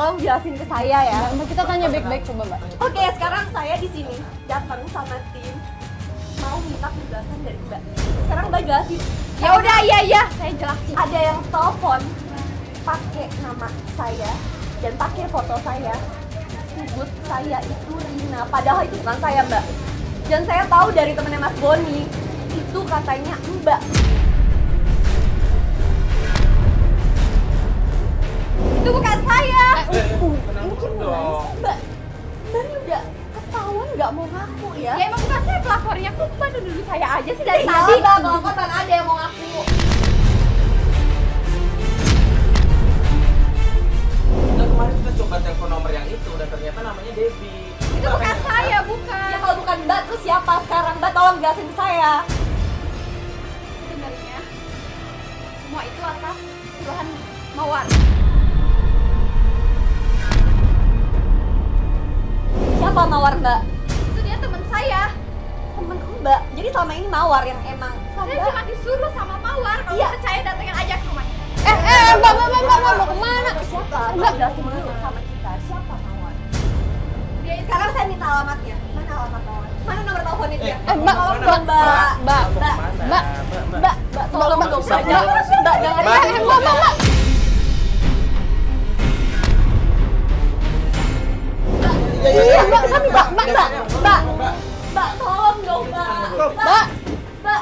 tolong jelasin ke saya ya. Mbak, kita tanya baik-baik coba Mbak. Oke, sekarang saya di sini datang sama tim mau minta penjelasan dari Mbak. Sekarang Mbak jelasin. Ya udah, iya, saya jelasin. Ada yang telepon pakai nama saya dan pakai foto saya. Sebut saya itu Rina, padahal itu bukan saya, Mbak. Dan saya tahu dari temennya Mas Boni, itu katanya Mbak. Itu bukan saya. Ini gimana sih, Mbak? Mbak ini udah ketahuan nggak mau ngaku ya? Ya emang bukan saya pelapornya, kok Mbak nuduh saya aja sih dari Iya, tadi. Mbak, kalau kan ada yang mau ngaku. Udah kemarin kita coba telepon nomor yang itu dan ternyata namanya Debbie. Itu bukan saya, bukan. Ya kalau bukan Mbak, terus siapa sekarang? Mbak tolong jelasin ke saya. Sebenarnya semua itu atas tuduhan Mawar. Siapa Mawar, Mbak? Itu dia teman saya. Temen Mbak. Jadi selama ini Mawar yang emang Saya cuma disuruh sama Mawar. Kalau Iya. percaya datengin aja ke rumahnya. Mbak, mau kemana? Siapa? Mbak jelasin dulu sama kita. Siapa Mawar? Dia itu Sekarang saya minta alamatnya. Mana alamat Mawar? Mana nomor teleponnya dia? Mbak, Tolong mana? dong, Mbak. Mbak, Mbak, Mbak, tolong dong, Mbak. Mbak, jangan Mbak. Iya, Mbak, Mbak, tolong dong, Mbak. Mbak.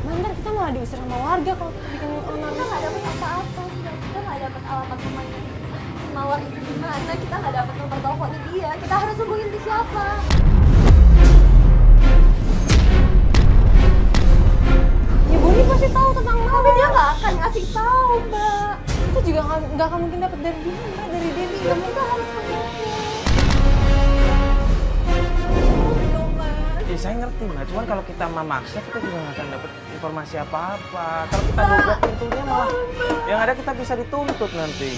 Mandar kita malah diusir sama warga kalau bikin onar. Kita nggak dapat apa-apa, kita nggak dapat alamat rumahnya Mawar itu di mana, kita nggak dapat nomor teleponnya dia, kita harus hubungin di siapa? Ya Boni pasti tahu tentang Tapi Mawar. dia nggak akan ngasih tahu, Mbak. Kita juga nggak akan mungkin dapat dari dia, Mbak, dari Debbie. Kita harus hubungin. Dong, Mas. Ya saya ngerti Mbak, cuman kalau kita memaksa kita juga nggak akan dapat informasi apa-apa. Kalau kita dobrak pintunya malah yang ada kita bisa dituntut nanti.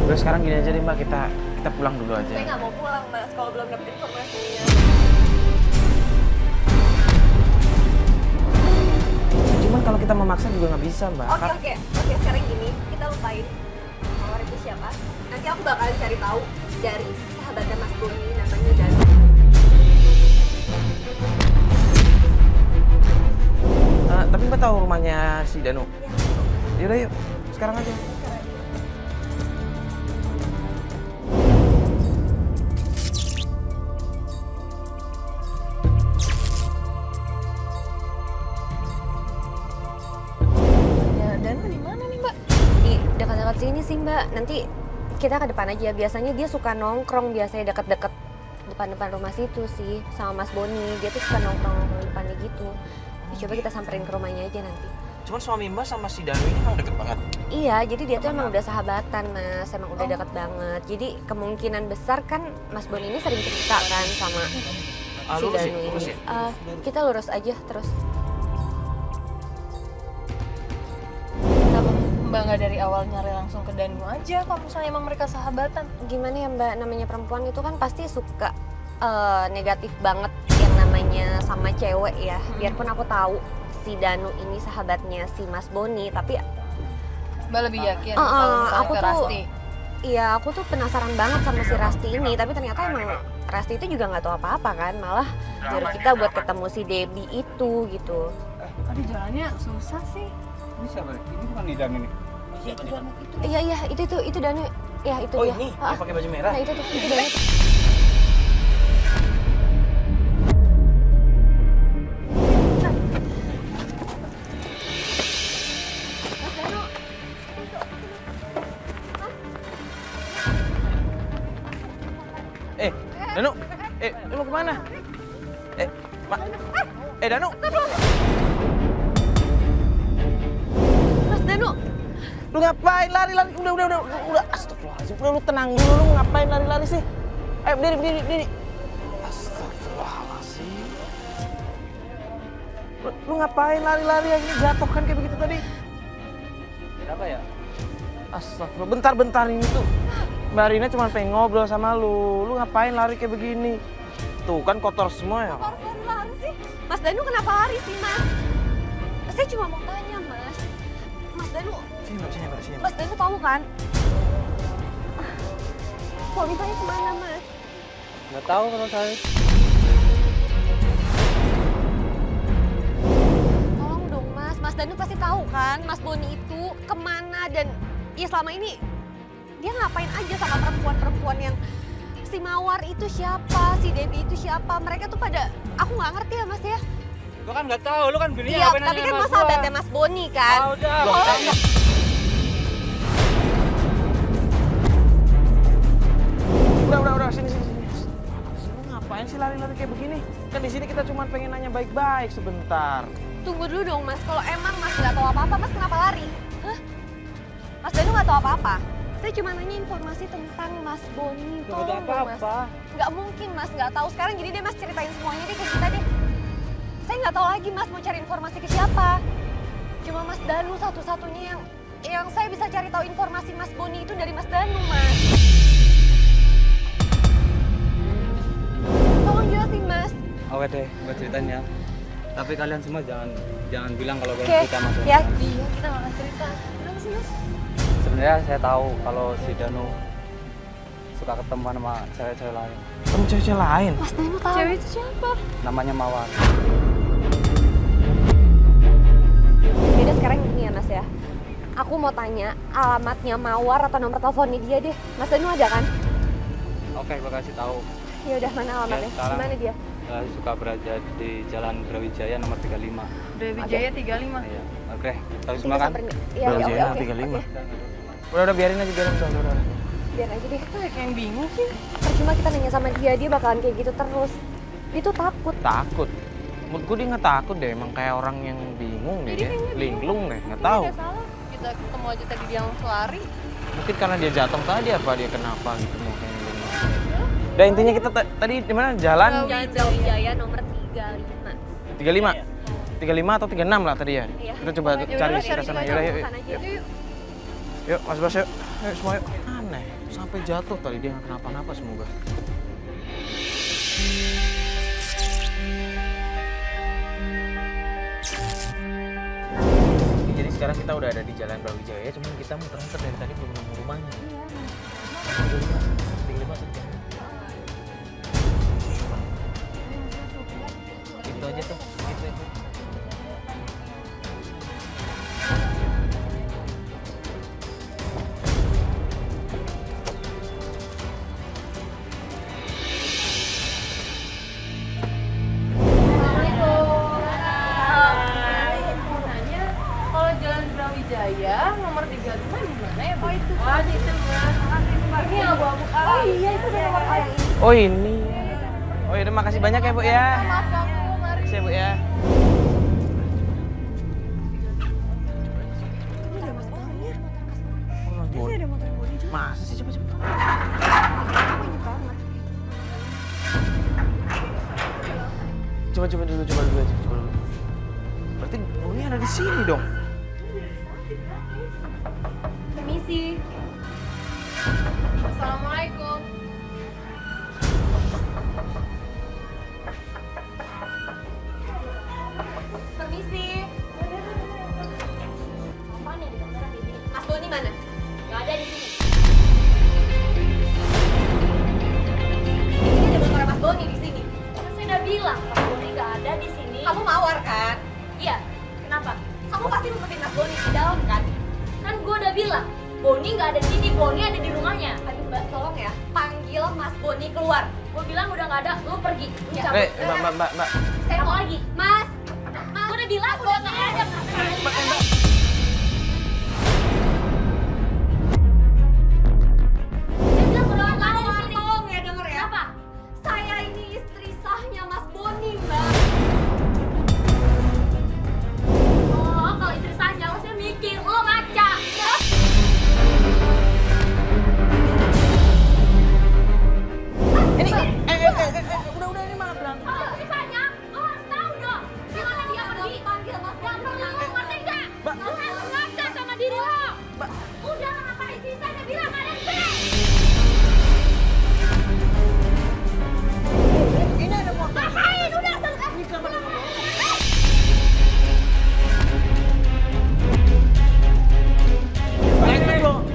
Udah sekarang gini aja deh Mbak, kita pulang dulu aja. Saya nggak mau pulang, Mas, kalau belum dapat informasinya. Cuman kalau kita memaksa juga nggak bisa Mbak. Oke, sekarang gini, kita lupain Mawar itu siapa. Nanti aku bakalan cari tahu dari sahabatnya Mas Boni, namanya Danu. Tapi Mbak tahu rumahnya si Danu? Iya. Yaudah yuk, sekarang aja. Ya, Danu di mana nih, Mbak? Di dekat-dekat sini sih Mbak. Nanti kita ke depan aja. Biasanya dia suka nongkrong biasanya deket-deket depan-depan rumah situ sih sama Mas Boni. Dia tuh suka nongkrong depannya gitu. Ya, coba kita samperin ke rumahnya aja nanti. Cuman suami Mbak sama si Danu ini emang deket banget. Iya, jadi dia tuh emang udah sahabatan Mas. Emang udah deket banget. Jadi kemungkinan besar kan Mas Boni ini sering cerita kan sama si Lurus ya, Danu lurus ini. ya? Kita lurus aja terus. Kenapa Mbak nggak dari awal nyari langsung ke Danu aja kalau misalnya emang mereka sahabatan? Gimana ya Mbak, namanya perempuan itu kan pasti suka negatif banget yang namanya sama cewek ya. Biarpun aku tahu si Danu ini sahabatnya si Mas Boni, tapi Mbak lebih yakin kalau misalnya aku ke tuh- Rasti? iya aku tuh penasaran banget sama si Rasti ini. Tapi ternyata emang Rasti itu juga nggak tahu apa-apa kan, malah nyuruh kita buat ketemu si Debbie itu gitu. Aduh jalannya susah sih. Ini siapa? Ini bukan Nidan ini. Iya itu Danu. Ya itu Oh dia. ini, yang pakai baju merah? Nah itu tuh, itu Danu. Danu, lu mau kemana? Danu. Mas Danu, Lu ngapain lari-lari? Udah. Astagfirullahaladzim. Udah lu tenang dulu, lu ngapain lari-lari sih? Ayo berdiri. Astagfirullahaladzim. Lu ngapain lari-lari yang ini jatuh kan kayak begitu tadi? Kenapa ya? Astagfirullah, bentar ini tuh. Mbak Rina cuma pengen ngobrol sama lu. Lu ngapain lari kayak begini? Tuh kan kotor semua ya. lari sih. Mas Danu kenapa lari sih Mas? Saya cuma mau tanya Mas. Danu, Sini mbak. Mas Danu tahu kan? Suami saya kemana, Mas? Nggak tahu kalau saya. Tolong dong, Mas. Mas Danu pasti tahu kan Mas Boni itu kemana dan ya selama ini dia ngapain aja sama perempuan-perempuan yang si Mawar itu siapa, si Debbie itu siapa. Mereka tuh pada, aku nggak ngerti ya Mas ya. Gua kan nggak tahu, lu kan bininya Iya, ngapain tapi nanya kan sama Mas gua? sahabatnya Mas Boni kan. Ah, udah. Udah, sini. Lu ngapain sih lari-lari kayak begini? Kan di sini kita cuma pengen nanya baik-baik sebentar. Tunggu dulu dong Mas, kalau emang Mas nggak tahu apa-apa, Mas kenapa lari? Hah? Mas Danu nggak tahu apa-apa? Saya cuma nanya informasi tentang Mas Boni. Nggak ada Tolong dong Mas. apa-apa. Nggak mungkin Mas nggak tahu. Sekarang gini deh Mas, ceritain semuanya deh ke kita deh. Saya nggak tahu lagi Mas mau cari informasi ke siapa. Cuma Mas Danu satu-satunya yang saya bisa cari tahu informasi Mas Boni itu dari Mas Danu, Mas. Tolong jelasin Mas. Oke deh, gua ceritain ya. Tapi kalian semua jangan bilang kalau Oke, kalian cerita sama ya. Iya, kita nggak akan cerita. Kenapa sih Mas? Sebenarnya saya tahu kalau si Danu suka ketemuan sama cewek-cewek lain. Kamu cewek lain? Mas Danu tahu. Cewek itu siapa? Namanya Mawar. Yaudah sekarang gini ya Mas ya. Aku mau tanya alamatnya Mawar atau nomor teleponnya dia deh. Mas Danu ada kan? Oke, gua kasih tahu. Ya udah, mana alamatnya? sekarang. Gimana dia? Saya suka berada di Jalan Brawijaya nomor 35. Dewi Jaya 35. Iya. Oke, tahu semua kan? Iya, Brawijaya iya, oke. 35. Oke. Udah biarin aja. Udah. Biar aja deh. Kayak yang bingung sih. Percuma kita nanya sama dia bakalan kayak gitu terus. Dia tuh takut. Takut. Menurutku dia nggak takut deh, emang kayak orang yang bingung deh dia. Linglung deh, nggak tahu. Nggak salah. Kita ketemu aja tadi dia langsung lari. Mungkin karena dia jatuh tadi apa dia kenapa gitu mungkin. Dan intinya kita tadi di mana jalan Jalan Brawijaya nomor 35. 35. 35 atau 36 lah tadi ya. Iya. Kita coba Yaudah, cari cari ke sana. aja, Yuk. kesana aja. Yuk, Mas Bas yuk. Ayo semua yuk. Aneh, sampai jatuh tadi dia nggak kenapa-napa semoga. Jadi sekarang kita udah ada di Jalan Brawijaya, cuman kita muter-muter dari tadi belum nemu rumahnya. Iya. 35 atau 36. Itu aja tuh, gitu itu. Kalau Jalan Brawijaya nomor 35 di mana ya, Bu? Oh, itu. Oh, di itu, Mas. Ini abu-abu kali. Oh iya, itu udah nomor yang ini. Oh ini. Oh ya, makasih banyak ya Bu ya. Maaf, aku mari. Makasih ya Bu ya. Masa sih cepet. Coba dulu. Berarti Boni ada di sini dong. Permisi. Assalamualaikum. Permisi. Apaan ya di kamera kayak gini? Mas Boni mana? Gak ada di sini. Ini ada motor Mas Boni di sini. Kan saya udah bilang Mas Boni nggak ada di sini. Kamu Mawar kan? Iya. Kenapa? Kamu pasti ngumpetin Mas Boni di dalam kan? Kan gue udah bilang Boni nggak ada di sini. Boni ada di rumahnya. Aduh Mbak, tolong ya, panggil Mas Boni keluar. Gue bilang udah nggak ada. Lu pergi. Lu cabut. Mbak. Saya mau lagi. Mas, Gue udah bilang udah nggak ada. Saya bilang udah nggak ada di sini. tolong ya denger ya. Kenapa? Saya ini istri sahnya Mas Boni, Mbak. Oh, kalau istri saya harusnya mikir. Lo ngaca. Ini udah ini malah berantem. Kalau istri saya, lo harus tahu dong. Gimana dia pergi? Panggil Mas Gak Boni. perlu, ngerti nggak? Mbak,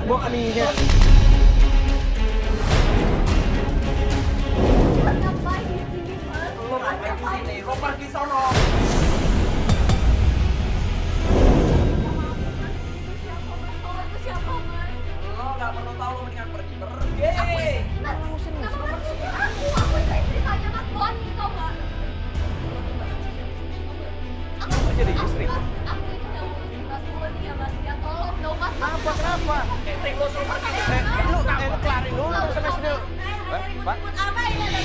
Boninya. Ngapain di sini, Mas? Lo ngapain di sini? Lo pergi sono. Siapa, Mas? Lo nggak perlu tahu, lo mendingan pergi. Pergi. Aku itu istri saya, Mas Boni, tau nggak? Lo jadi istri? Aku itu udah ngurusin Mas Boni ya, Mas. Ya tolong dong, Mas. Apa kenapa? Lo suruh pergi. Lo kelarin dulu sampai sini. Pak. Apa ini ada?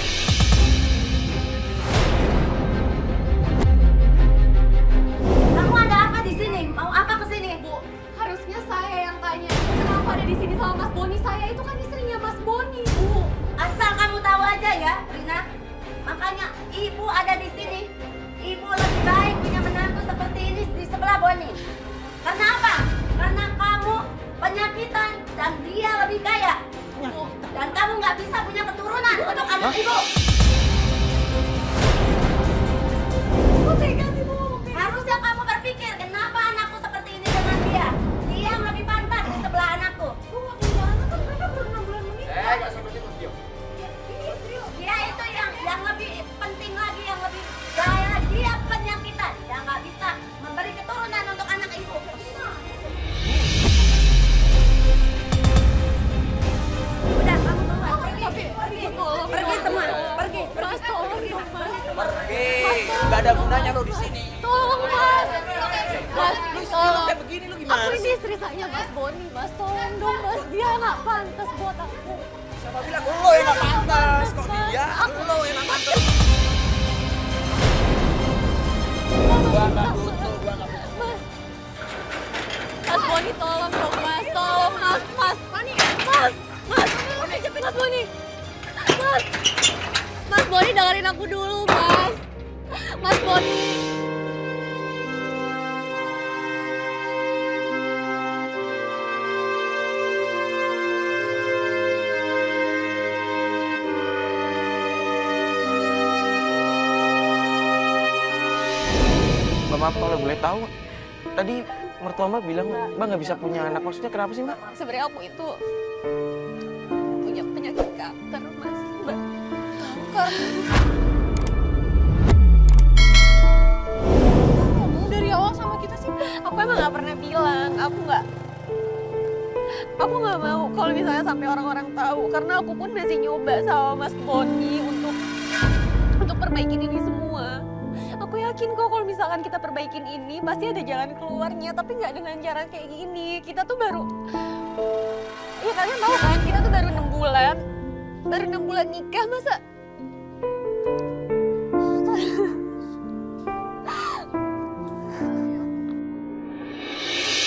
Kamu ada apa di sini? Mau apa ke sini? Bu, harusnya saya yang tanya. Kenapa ada di sini sama Mas Boni? Saya itu kan istrinya Mas Boni, Bu. Asal kamu tahu aja ya, Rina. Makanya ibu ada di sini. Ibu lebih baik punya menantu seperti ini di sebelah Boni. Karena apa? Karena kamu penyakitan dan dia lebih kaya. Dan kamu nggak bisa punya keturunan untuk anak ibu. Kok tega sih, Bu? Harusnya kamu berpikir kenapa anakku seperti ini dengan dia. Dia yang lebih pantas di sebelah anakku. Bu, nggak punya anak kan mereka baru 6 bulan menikah. Gak seperti itu, Tio. Dia itu yang lebih penting lagi, yang lebih gaya. Dia penyakitan, dia nggak bisa memberi keturunan untuk anak ibu. Udah, kamu keluar, pergi. Tolong, Pergi semua, pergi. Mas, tolong dong, Mas. Pergi. Gak ada gunanya lo di sini. Tolong, Mas. Mas, tolong. Kayak begini lo gimana Aku ini sih? istri saya, Mas Boni, Mas. Tolong dong, Mas. Dia nggak pantas buat aku. Siapa bilang lo yang gak pantas? Kok dia? Lo yang gak pantas. Gua gak butuh, gua gak butuh. Mas. Mas Boni, tolong dong, Mas. Tolong, Mas. Mas. Mas. Mas Boni. Mas. Mas Boni, dengerin aku dulu, Mas. Mas Boni. Mbak, maaf kalau boleh tahu. Tadi mertua Mbak bilang Mbak nggak bisa punya anak. Maksudnya kenapa sih, Mbak? Sebenarnya aku itu punya penyakit kanker, Mas. Mbak. Kanker. Ngomong dari awal sama kita sih. Aku emang nggak pernah bilang. Aku nggak mau kalau misalnya sampai orang-orang tahu. Karena aku pun masih nyoba sama Mas Boni untuk perbaikin ini semua. Aku yakin kok kalau misalkan kita perbaikin ini pasti ada jalan keluarnya, tapi nggak dengan cara kayak gini. Kita tuh baru, ya kalian tahu kan, kita tuh baru 6 bulan nikah, masa?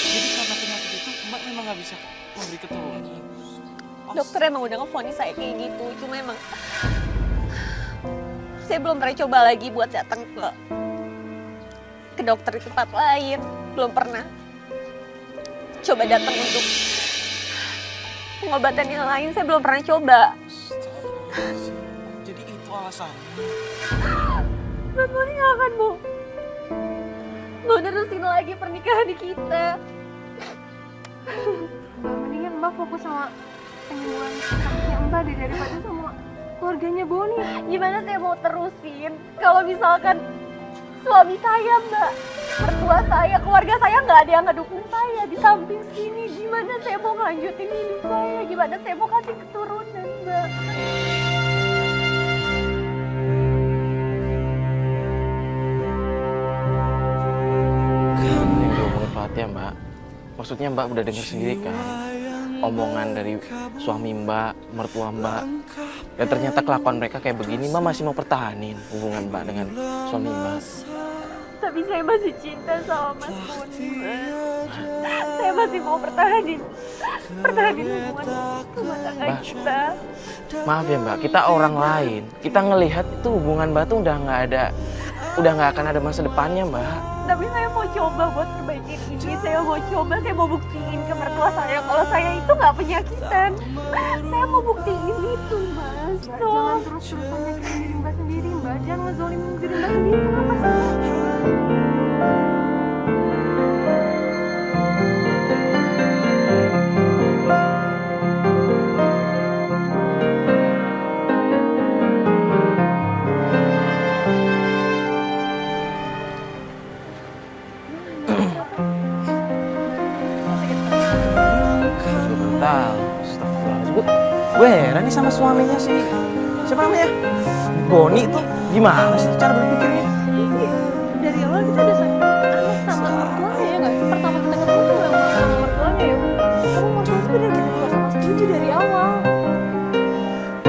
Jadi karena penyakit itu Mbak memang nggak bisa memberi keturunan. Dokter emang udah ngevonis saya kayak gitu, cuma emang saya belum pernah coba lagi buat datang ke dokter di tempat lain, belum pernah coba datang untuk pengobatan yang lain, saya belum pernah coba. Jadi itu alasannya. Mas Boni nggak akan mau nerusin lagi pernikahan kita. Mendingan Mbak fokus sama penyembuhan sakitnya Mbak daripada sama keluarganya Boni. Gimana saya mau terusin kalau misalkan suami saya, Mbak, mertua saya, keluarga saya nggak ada yang ngedukung saya di samping sini. Gimana saya mau ngelanjutin hidup saya? Gimana saya mau kasih keturunan, Mbak? Yang diomongin Fatih ya, Mbak. Maksudnya Mbak udah dengar sendiri kan omongan dari suami Mbak, mertua Mbak. Dan ternyata kelakuan mereka kayak begini, Mbak masih mau pertahanin hubungan Mbak dengan suami Mbak. Tapi saya masih cinta sama Mas Boni, Mas. Saya masih mau pertahanin hubungan rumah tangga Mbak. kita. Maaf ya Mbak, kita orang lain. Kita ngelihat itu hubungan Mbak tuh udah nggak akan ada masa depannya Mbak. Tapi saya mau coba buat perbaikin ini. Saya mau buktiin ke mertua saya kalau saya itu nggak penyakitan. Saya mau buktiin itu, Mas. Mbak, jangan terus-terusan nyakitin diri Mbak sendiri, Mbak. Jangan ngezolimin diri Mbak sendiri, kenapa sih? Astagfirullahaladzim. Gue heran nih sama suaminya sih. Siapa namanya? Boni tuh gimana sih cara berpikirnya? Dari awal kita udah aneh sama mertuanya ya nggak sih? Pertama kita ketemu tuh memang sama mertuanya ya. Kamu mertua tuh bener-bener nggak sama setuju dari awal.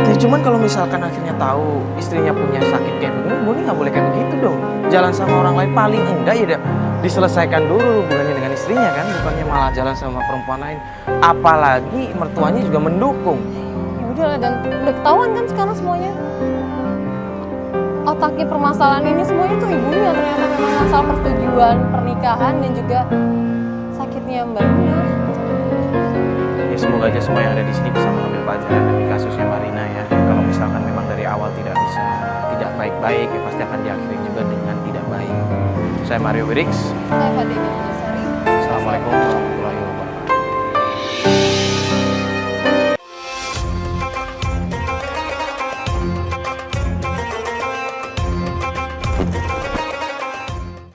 Ya cuman kalau misalkan akhirnya tahu istrinya punya sakit kayak begini, Boni nggak boleh kayak begitu dong. Jalan sama orang lain paling enggak ya diselesaikan dulu hubungannya dengan istrinya kan, bukannya malah jalan sama perempuan lain. Apalagi mertuanya juga mendukung. Ya udahlah, dan udah ketahuan kan sekarang semuanya. Otaknya permasalahan ini semuanya tuh ibunya, ternyata memang masalah persetujuan pernikahan dan juga sakitnya Mbak Rina. Ya semoga aja semua yang ada di sini bisa mengambil pelajaran dari kasusnya Marina ya. Kalau misalkan memang dari awal tidak baik-baik, ya pasti akan diakhiri juga dengan tidak baik. Saya Mario Wirix. Saya Fadil Binanasari. Assalamualaikum